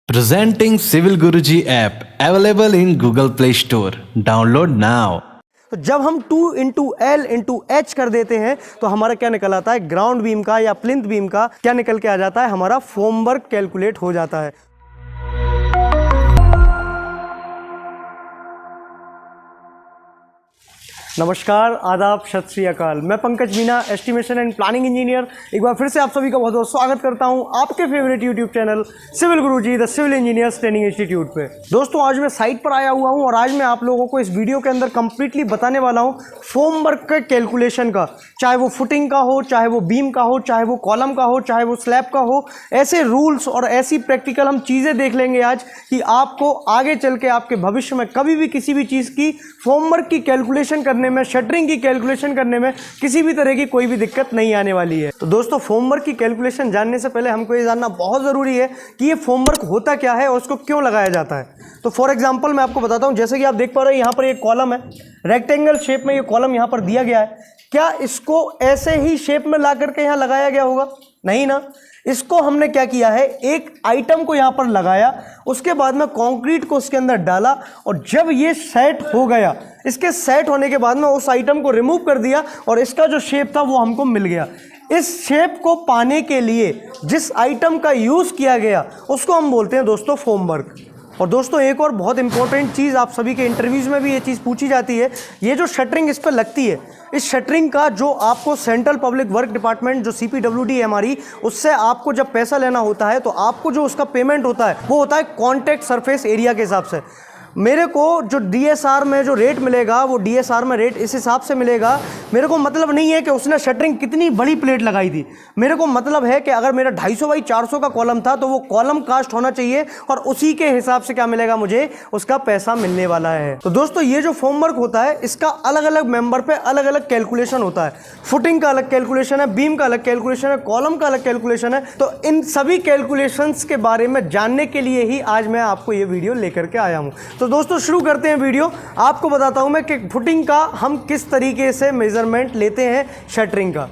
Presenting Civil Guruji app available in Google Play Store. Download now. तो जब हम 2 into L into H कर देते हैं तो हमारा क्या निकल आता है, ग्राउंड बीम का या प्लिंथ बीम का क्या निकल के आ जाता है, हमारा फॉर्मवर्क कैलकुलेट हो जाता है। नमस्कार, आदाब, सत श्री अकाल। मैं Pankaj Meena, estimation and planning engineer, एक बार फिर से आप सभी का बहुत बहुत स्वागत करता हूं आपके favourite YouTube channel civil Guruji the civil engineers training institute पे। दोस्तों, आज मैं साइट पर आया हुआ हूं और आज मैं आप लोगों को इस वीडियो के अंदर कंप्लीटली बताने वाला हूं फॉर्मवर्क के कैलकुलेशन का, चाहे वो फुटिंग का हो, चाहे वो बीम का हो, चाहे वो कॉलम का हो, चाहे वो स्लैब का हो। ऐसे रूल्स और ऐसी प्रैक्टिकल हम चीज़ें देख लेंगे आज कि आपको आगे चल के आपके भविष्य में कभी भी किसी भी चीज़ की फॉर्मवर्क की कैलकुलेशन करने में, शटरिंग की कैलकुलेशन करने में किसी भी तरह की कोई भी दिक्कत नहीं आने वाली है। तो दोस्तों, फॉर्मवर्क की कैलकुलेशन जानने से पहले हमको ये जानना बहुत ज़रूरी है कि ये फॉर्मवर्क होता क्या है और उसको क्यों लगाया जाता है। तो फॉर एग्जांपल मैं आपको बताता हूँ, जैसे कि आप देख पा रहे हैं यहाँ पर एक कॉलम है, रेक्टेंगल शेप में ये कॉलम यहाँ पर दिया गया है। क्या इसको ऐसे ही शेप में ला करके यहाँ लगाया गया होगा? नहीं ना। इसको हमने क्या किया है, एक आइटम को यहाँ पर लगाया, उसके बाद में कंक्रीट को उसके अंदर डाला और जब ये सेट हो गया, इसके सेट होने के बाद में उस आइटम को रिमूव कर दिया और इसका जो शेप था वो हमको मिल गया। इस शेप को पाने के लिए जिस आइटम का यूज़ किया गया उसको हम बोलते हैं दोस्तों फॉर्मवर्क। और दोस्तों, एक और बहुत इंपॉर्टेंट चीज़, आप सभी के इंटरव्यूज़ में भी ये चीज़ पूछी जाती है, ये जो शटरिंग इस पर लगती है, इस शटरिंग का जो आपको सेंट्रल पब्लिक वर्क डिपार्टमेंट जो CPWD है हमारी, उससे आपको जब पैसा लेना होता है तो आपको जो उसका पेमेंट होता है वो होता है कॉन्टैक्ट सरफेस एरिया के हिसाब से। मेरे को जो DSR में जो रेट मिलेगा वो DSR में रेट इस हिसाब से मिलेगा। मेरे को मतलब नहीं है कि उसने शटरिंग कितनी बड़ी प्लेट लगाई थी, मेरे को मतलब है कि अगर मेरा 250 बाई 400 का कॉलम था तो वो कॉलम कास्ट होना चाहिए और उसी के हिसाब से क्या मिलेगा, मुझे उसका पैसा मिलने वाला है। तो दोस्तों, ये जो फॉर्मवर्क होता है इसका अलग अलग मेंबर पे अलग अलग कैलकुलेशन होता है। फुटिंग का अलग कैलकुलेशन है, बीम का अलग कैलकुलेशन है, कॉलम का अलग कैलकुलेशन है। तो इन सभी कैलकुलेशंस के बारे में जानने के लिए ही आज मैं आपको ये वीडियो लेकर के आया हूँ। तो दोस्तों, शुरू करते हैं वीडियो। आपको बताता हूं मैं कि फुटिंग का हम किस तरीके से मेजरमेंट लेते हैं शटरिंग का।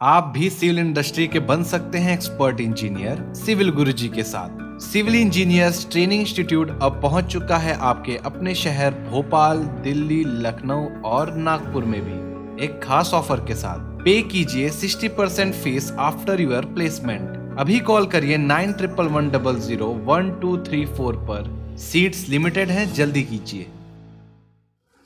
आप भी सिविल इंडस्ट्री के बन सकते हैं एक्सपर्ट इंजीनियर सिविल गुरुजी के साथ। सिविल इंजीनियर्स ट्रेनिंग इंस्टीट्यूट अब पहुंच चुका है आपके अपने शहर भोपाल, दिल्ली, लखनऊ और नागपुर में भी एक खास ऑफर के साथ। पे कीजिए 60% फीस आफ्टर योर प्लेसमेंट। अभी कॉल करिए 9111001234 पर। सीट्स लिमिटेड हैं, जल्दी कीजिए।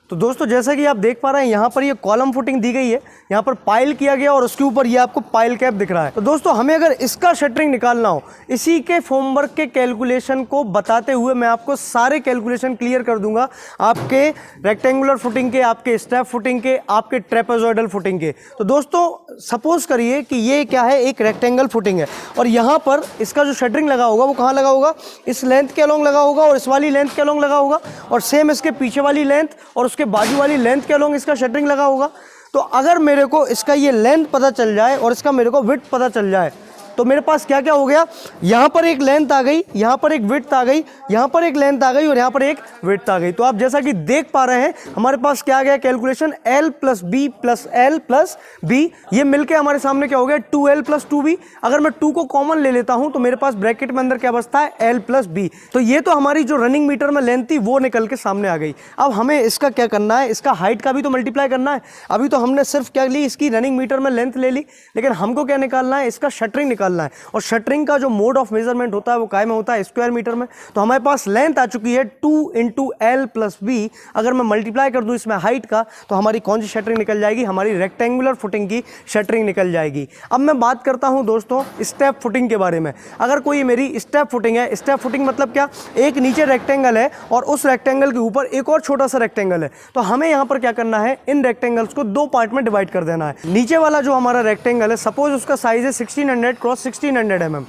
तो दोस्तों, जैसा कि आप देख पा रहे हैं, यहाँ पर ये कॉलम फुटिंग दी गई है, यहाँ पर पाइल किया गया और उसके ऊपर ये आपको पाइल कैप दिख रहा है। तो दोस्तों, हमें अगर इसका शटरिंग निकालना हो, इसी के फॉर्मवर्क के कैलकुलेशन को बताते हुए मैं आपको सारे कैलकुलेशन क्लियर कर दूंगा, आपके रेक्टेंगुलर फुटिंग के, आपके स्टेप फुटिंग के, आपके ट्रेपेजॉइडल फुटिंग के। तो दोस्तों, सपोज करिए कि ये क्या है, एक रेक्टेंगल फुटिंग है और यहाँ पर इसका जो शटरिंग लगा होगा वो कहाँ लगा होगा, इस लेंथ के अलोंग लगा होगा और इस वाली लेंथ के अलोंग लगा होगा और सेम इसके पीछे वाली लेंथ और उसके बाजू वाली लेंथ के अलोंग इसका शटरिंग लगा होगा। तो अगर मेरे को इसका ये लेंथ पता चल जाए और इसका मेरे को विड्थ पता चल जाए तो मेरे पास क्या क्या हो गया, यहाँ पर एक लेंथ आ गई, यहाँ पर एक विड्थ आ गई, यहाँ पर एक लेंथ आ गई और यहाँ पर एक विड्थ आ गई। तो आप जैसा कि देख पा रहे हैं, हमारे पास क्या आ गया calculation, L + B + L + B, ये मिलके हमारे सामने क्या हो गया, 2L + 2B। अगर मैं 2 को कॉमन ले लेता हूँ तो मेरे पास ब्रैकेट में अंदर क्या बचता है, L + B। तो ये तो हमारी जो रनिंग मीटर में लेंथ थी वो निकल के सामने आ गई। अब हमें इसका क्या करना है, इसका हाइट का भी तो मल्टीप्लाई करना है। अभी तो हमने सिर्फ क्या ली, इसकी रनिंग मीटर में लेंथ ले ली, लेकिन हमको क्या निकालना है, इसका शटरिंग निकालना है। और शटरिंग का जो मोड ऑफ मेजरमेंट होता है वो काय में होता है, स्क्वायर मीटर में। तो हमारे पास लेंथ आ चुकी है 2 इंटू L + B। अगर मैं मल्टीप्लाई कर दूं इसमें हाइट का तो हमारी कौन सी शटरिंग निकल जाएगी, हमारी रेक्टेंगुलर फुटिंग की शटरिंग निकल जाएगी। अब मैं बात करता हूं दोस्तों स्टेप फुटिंग के बारे में। अगर कोई मेरी स्टेप फुटिंग है, स्टेप फुटिंग मतलब क्या, एक नीचे रेक्टेंगल है और उस रेक्टेंगल के ऊपर एक और छोटा सा रेक्टेंगल है। तो हमें यहाँ पर क्या करना है, इन रेक्टेंगल्स को 2 पार्ट में डिवाइड कर देना है। नीचे वाला जो हमारा रेक्टेंगल है, सपोज उसका साइज है 1600 क्रॉस 1600 mm।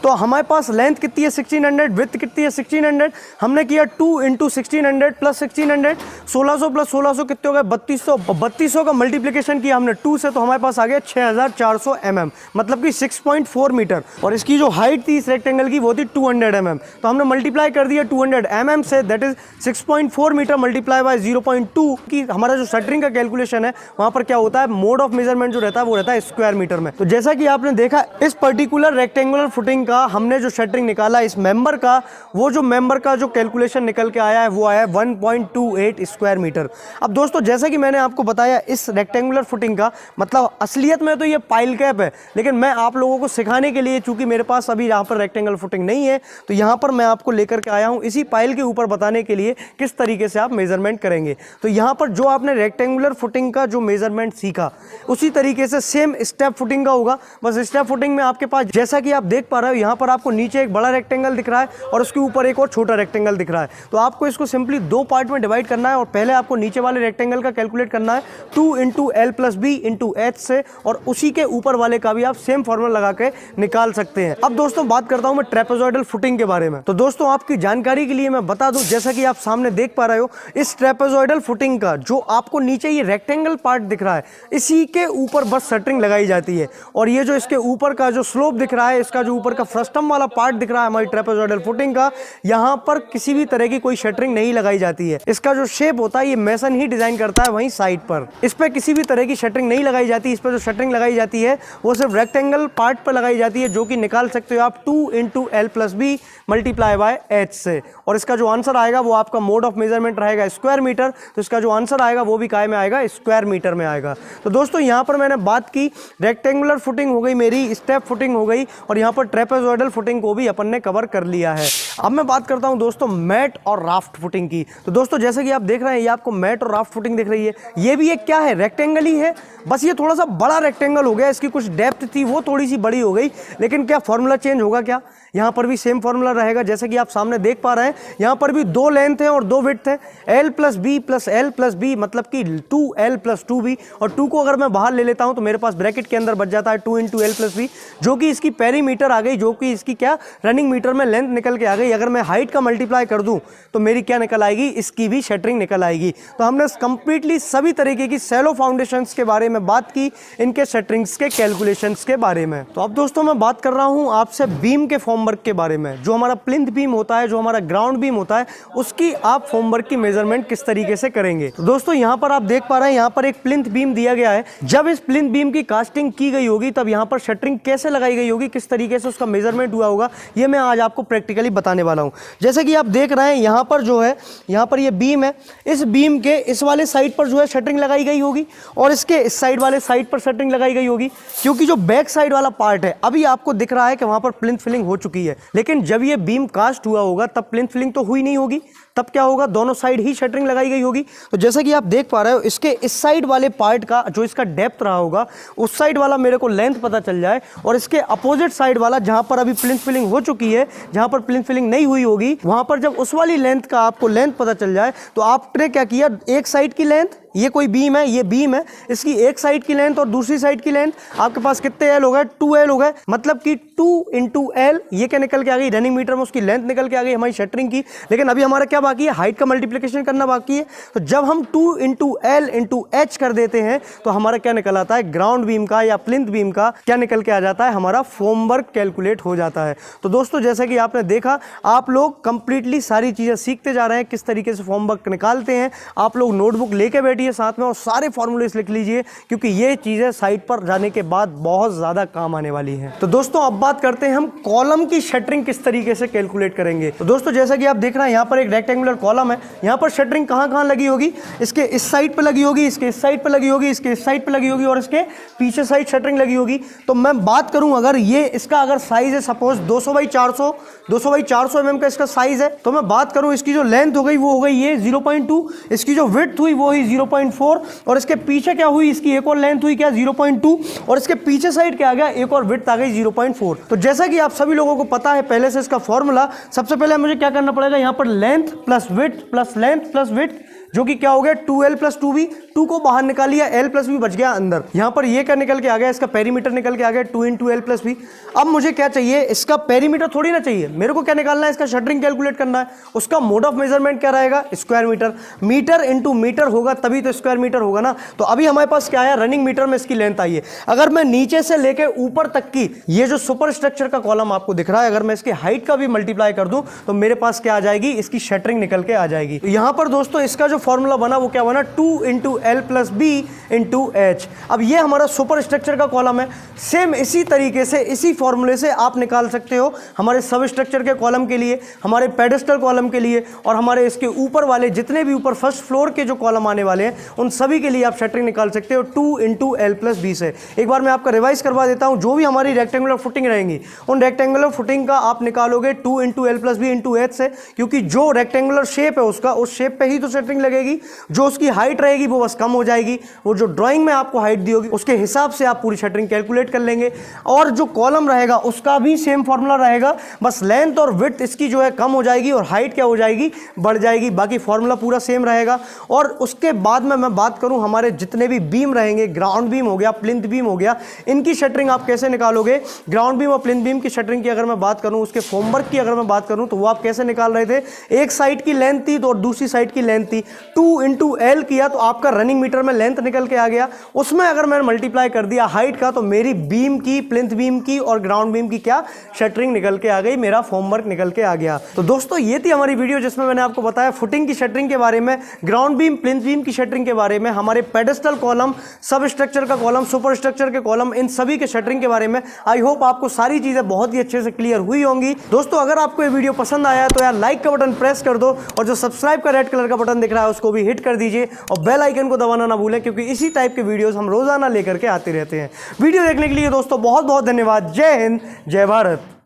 तो हमारे पास लेंथ कितनी है 1600, विड्थ कितनी है 1600। हमने किया 2 इंटू 1600 + 1600, 1600 + 1600 कितने हो गए 3200। 3200 का मल्टीप्लिकेशन किया हमने 2 से तो हमारे पास आ गया 6400 mm, मतलब कि 6.4 मीटर। और इसकी जो हाइट थी इस रेक्टेंगल की वो थी 200 mm। तो हमने मल्टीप्लाई कर दिया 200 mm से, that is 6.4 metre multiply by 0.2 की हमारा जो शटरिंग का कैलकुलेशन है वहाँ पर क्या होता है, मोड ऑफ मेजरमेंट जो रहता है वो रहता है स्क्वायर मीटर में। तो जैसा कि आपने देखा, इस पर्टिकुलर रेक्टेंगुलर फुटिंग का हमने जो शटरिंग निकाला इस मेंबर का, वो जो मेंबर का जो कैलकुलेशन निकल के आया है वो आया है 1.28 स्क्वायर मीटर। अब दोस्तों जैसा कि मैंने आपको बताया इस रेक्टेंगुलर फुटिंग का मतलब असलियत में तो ये पाइल कैप है, लेकिन मैं आप लोगों को सिखाने के लिए, चूंकि मेरे पास अभी यहाँ पर रेक्टेंगल फुटिंग नहीं है, तो यहाँ पर मैं आपको लेकर के आया हूँ इसी पाइल के ऊपर बताने के लिए किस तरीके से आप मेजरमेंट करेंगे। तो यहाँ पर जो आपने रेक्टेंगुलर फुटिंग का जो मेजरमेंट सीखा उसी तरीके से सेम स्टेप फुटिंग का होगा। बस स्टेप फुटिंग में आपके पास जैसा कि आप देख पा रहे हो यहाँ पर आपको नीचे एक बड़ा रेक्टेंगल दिख रहा है और उसके ऊपर एक और छोटा रेक्टेंगल दिख रहा है। तो आपको इसको सिंपली दो पार्ट में डिवाइड करना है और पहले आपको नीचे वाले रेक्टेंगल का कैलकुलेट करना है 2 into L plus B into H से, और उसी के ऊपर वाले का भी आप सेम फॉर्मूला लगा के निकाल सकते हैं। अब दोस्तों बात करता हूं मैं ट्रेपेजॉइडल फुटिंग के बारे में। तो दोस्तों आपकी जानकारी के लिए मैं बता दूं, जैसा कि आप सामने देख पा रहे हो इस ट्रेपेजॉइडल फुटिंग का जो आपको नीचे ये रेक्टेंगल पार्ट दिख रहा है इसी के ऊपर बस शटरिंग लगाई जाती है, और ये जो इसके ऊपर का जो स्लोप दिख रहा है, इसका जो ऊपर का फ्रस्टम वाला पार्ट दिख रहा है हमारी ट्रेपेजॉइडल फुटिंग का, यहाँ पर किसी भी तरह की कोई शटरिंग नहीं लगाई जाती है। इसका जो शेप होता है ये मेसन ही डिजाइन करता है, वहीं साइड पर इस पे किसी भी तरह की शटरिंग नहीं लगाई जाती। इस पर जो शटरिंग लगाई जाती है वो सिर्फ रेक्टेंगल पार्ट पर लगाई जाती है, जो कि निकाल सकते हो आप 2 into L plus B multiply by H से, और इसका जो आंसर आएगा वो आपका मोड ऑफ मेजरमेंट रहेगा स्क्वायर मीटर, तो इसका जो आंसर आएगा वो भी काय में आएगा, स्क्वायर मीटर में आएगा। तो दोस्तों यहाँ पर मैंने बात की रेक्टेंगुलर फुटिंग हो गई मेरी, स्टेप फुटिंग हो गई, और यहाँ पर ट्रेपेजॉइडल फुटिंग को भी अपन ने कवर कर लिया है। अब मैं बात करता हूँ दोस्तों मैट और राफ्ट फुटिंग की। तो दोस्तों जैसे कि आप देख रहे हैं ये आपको मैट और राफ्ट फुटिंग दिख रही है, ये भी एक क्या है, रेक्टेंगल ही है, बस ये थोड़ा सा बड़ा रेक्टेंगल हो गया, इसकी कुछ डेप्थ थी वो थोड़ी सी बड़ी हो गई, लेकिन क्या फॉर्मूला चेंज होगा क्या, यहाँ पर भी सेम फॉर्मूला रहेगा। जैसे कि आप सामने देख पा रहे हैं यहाँ पर भी 2 लेंथ है और 2 विड्थ है, L plus B plus L plus B मतलब कि 2L प्लस 2B, और 2 को अगर मैं बाहर ले लेता हूँ तो मेरे पास ब्रैकेट के अंदर बच जाता है 2 इंटू एल प्लस बी, जो कि इसकी पेरीमीटर आ गई, जो कि इसकी क्या रनिंग मीटर में लेंथ निकल के आ गई। अगर मैं हाइट का मल्टीप्लाई कर दूं तो मेरी क्या निकल आएगी, इसकी भी शटरिंग निकल आएगी। तो हमने कंप्लीटली सभी तरीके की सैलो फाउंडेशंस के बारे में बात की, इनके शटरिंग्स के कैलकुलेशंस के बारे में। तो अब दोस्तों मैं बात कर रहा हूं आपसे बीम के फॉर्मवर्क के बारे में। जो हमारा प्लिंथ बीम होता है, जो हमारा ग्राउंड बीम होता है, उसकी आप फॉर्मवर्क की मेजरमेंट किस तरीके से करेंगे। तो दोस्तों यहाँ पर आप देख पा रहे हैं यहाँ पर एक प्लिंथ बीम दिया गया है। जब इस प्लिंथ बीम की कास्टिंग की गई होगी तब यहाँ पर शटरिंग कैसे लगाई गई होगी, किस तरीके से उसका मेजरमेंट हुआ होगा, ये मैं आज आपको प्रैक्टिकली बताने वाला हूँ। जैसे कि आप देख रहे हैं यहाँ पर जो है, यहाँ पर ये बीम है, इस बीम के इस वाले साइड पर जो है शटरिंग लगाई गई होगी और इसके इस साइड वाले साइड पर शटरिंग लगाई गई होगी, क्योंकि जो बैक साइड वाला पार्ट है अभी आपको दिख रहा है कि वहां पर प्लिंथ फिलिंग हो चुकी है, लेकिन जब ये बीम कास्ट हुआ होगा तब प्लिंथ फिलिंग तो हुई नहीं होगी, तब क्या होगा, दोनों साइड ही शटरिंग लगाई गई होगी। तो जैसा कि आप देख पा रहे हो इसके इस साइड वाले पार्ट का जो इसका डेप्थ रहा होगा उस साइड वाला मेरे को लेंथ पता चल जाए, और इसके अपोजिट साइड वाला जहां पर अभी प्लिंथ फिलिंग हो चुकी है, जहां पर प्लिंथ फिलिंग नहीं हुई होगी, वहां पर जब उस वाली लेंथ का आपको लेंथ पता चल जाए तो आपने क्या किया, एक साइड की लेंथ, ये कोई बीम है, ये बीम है, इसकी एक साइड की लेंथ और दूसरी साइड की लेंथ आपके पास कितने एल हो गए, 2L हो गए, मतलब कि 2 इंटू एल, ये क्या निकल के आ गई, रनिंग मीटर में उसकी लेंथ निकल के आ गई हमारी शटरिंग की। लेकिन अभी हमारा क्या बाकी है, हाइट का मल्टीप्लिकेशन करना बाकी है। तो जब हम 2 इंटू एल इंटू एच कर देते हैं तो हमारा क्या निकल आता है, ग्राउंड बीम का या प्लिंथ बीम का क्या निकल के आ जाता है, हमारा फॉर्मवर्क कैलकुलेट हो जाता है। तो दोस्तों जैसे कि आपने देखा, आप लोग कंप्लीटली सारी चीजें सीखते जा रहे हैं, किस तरीके से फॉर्मवर्क निकालते हैं। आप लोग नोटबुक लेके बैठिए साथ में और सारे फॉर्मूलेस लिख लीजिए, क्योंकि ये चीजें साइट पर जाने के बाद बहुत ज्यादा काम आने वाली हैं। तो दोस्तों अब बात करते हैं हम कॉलम की शटरिंग किस तरीके से कैलकुलेट करेंगे। तो दोस्तों जैसा कि आप देख रहे हैं यहाँ पर एक रेक्टेंगुलर कॉलम है, यहाँ पर शटरिंग कहाँ लगी होगी, इसके इस साइड पर लगी होगी, इसके इस साइड पर लगी होगी, इसके इस साइड पर लगी होगी और इसके पीछे साइड शटरिंग लगी होगी। तो मैं बात करूं, अगर ये इसका अगर साइज है सपोज 200 बाई 400 mm का इसका साइज है, तो मैं बात करूं इसकी जो लेंथ हो गई वो हो गई ये 0.2, इसकी जो विड्थ हुई वो हुई 0.4, और इसके पीछे क्या हुई, इसकी एक और लेंथ हुई क्या 0.2, और इसके पीछे साइड क्या आ गया, एक और विड्थ आ गई 0.4। तो जैसा कि आप सभी लोगों को पता है पहले से इसका फॉर्मूला, सबसे पहले मुझे क्या करना पड़ेगा, यहाँ पर length plus width plus length plus width, जो कि क्या हो गया 2L प्लस 2B, 2 को बाहर निकाल लिया, L प्लस बी बच गया अंदर। यहाँ पर ये क्या निकल के आ गया, इसका पेरीमीटर निकल के आ गया 2 इंटू एल प्लस बी। अब मुझे क्या चाहिए, इसका पेरीमीटर थोड़ी ना चाहिए, मेरे को क्या निकालना है, इसका शटरिंग कैलकुलेट करना है। उसका मोड ऑफ मेजरमेंट क्या रहेगा, square metre, metre into metre होगा तभी तो स्क्वायर मीटर होगा ना। तो अभी हमारे पास क्या आया, रनिंग मीटर में इसकी लेंथ आई है। अगर मैं नीचे से लेके ऊपर तक की ये जो सुपर स्ट्रक्चर का कॉलम आपको दिख रहा है, अगर मैं इसकी हाइट का भी मल्टीप्लाई कर दूं तो मेरे पास क्या आ जाएगी, इसकी शटरिंग निकल के आ जाएगी। तो यहाँ पर दोस्तों इसका जो फॉर्मूला बना वो क्या बना, 2 into L plus B into H. अब ये हमारा सुपर स्ट्रक्चर का कॉलम है। सेम इसी तरीके से, इसी फॉर्मूले से आप निकाल सकते हो हमारे सब स्ट्रक्चर के कॉलम के लिए, हमारे पेडेस्टल कॉलम के लिए, और हमारे इसके ऊपर वाले जितने भी ऊपर फर्स्ट फ्लोर के जो कॉलम आने वाले हैं उन सभी के लिए आप शटरिंग निकाल सकते हो 2 इंटू एल प्लस बी से। एक बार मैं आपका रिवाइज करवा देता हूं। जो भी हमारी रेक्टेंगुलर फुटिंग रहेंगी उन रेक्टेंगुलर फुटिंग का आप निकालोगे 2 into L plus B into H से, क्योंकि जो रेक्टेंगुलर शेप है उसका, उस शेप पे ही तो शटरिंग लगेगी। जो उसकी हाइट रहेगी वो बस कम हो जाएगी, वो जो ड्राइंग में आपको हाइट दी होगी उसके हिसाब से आप पूरी शटरिंग कैलकुलेट कर लेंगे। और जो कॉलम रहेगा उसका भी सेम फॉर्मूला रहेगा, बस लेंथ और विड्थ इसकी जो है कम हो जाएगी और हाइट क्या हो जाएगी, बढ़ जाएगी। बाकी फॉर्मूला पूरा सेम रहेगा। और उसके बाद में मैं बात करूं हमारे जितने भी बीम रहेंगे, ग्राउंड बीम हो गया, प्लिंथ बीम हो गया, इनकी शटरिंग आप कैसे निकालोगे। ग्राउंड बीम और प्लिंथ बीम की शटरिंग की अगर मैं बात करूं, उसके फॉर्मवर्क की अगर मैं बात करूं, तो वो आप कैसे निकाल रहे थे, एक साइड की लेंथ थी तो और दूसरी साइड की लेंथ थी, 2 इंटू एल किया तो आपका रनिंग मीटर में लेंथ निकल के आ गया। उसमें अगर मैंने मल्टीप्लाई कर दिया हाइट का तो मेरी बीम की, प्लिंथ बीम की और ग्राउंड बीम की क्या शटरिंग निकल के आ गई, मेरा फॉर्मवर्क निकल के आ गया। तो दोस्तों ये थी हमारी वीडियो जिसमें मैंने आपको बताया फुटिंग की शटरिंग के बारे में, ग्राउंड बीम, प्लिंथ बीम की शटरिंग के बारे में, हमारे पेडेस्टल कॉलम, सब स्ट्रक्चर का कॉलम, सुपर स्ट्रक्चर के कॉलम, इन सभी के शटरिंग के बारे में। आई होप आपको सारी चीजें बहुत ही अच्छे से क्लियर हुई होंगी। दोस्तों अगर आपको ये वीडियो पसंद आया तो यार लाइक का बटन प्रेस कर दो, और जो सब्सक्राइब का रेड कलर का बटन दिख रहा है उसको भी हिट कर दीजिए, और बेल आइकन को दबाना ना भूलें, क्योंकि इसी टाइप के वीडियोस हम रोजाना लेकर के आते रहते हैं। वीडियो देखने के लिए दोस्तों बहुत बहुत धन्यवाद। जय हिंद, जय भारत।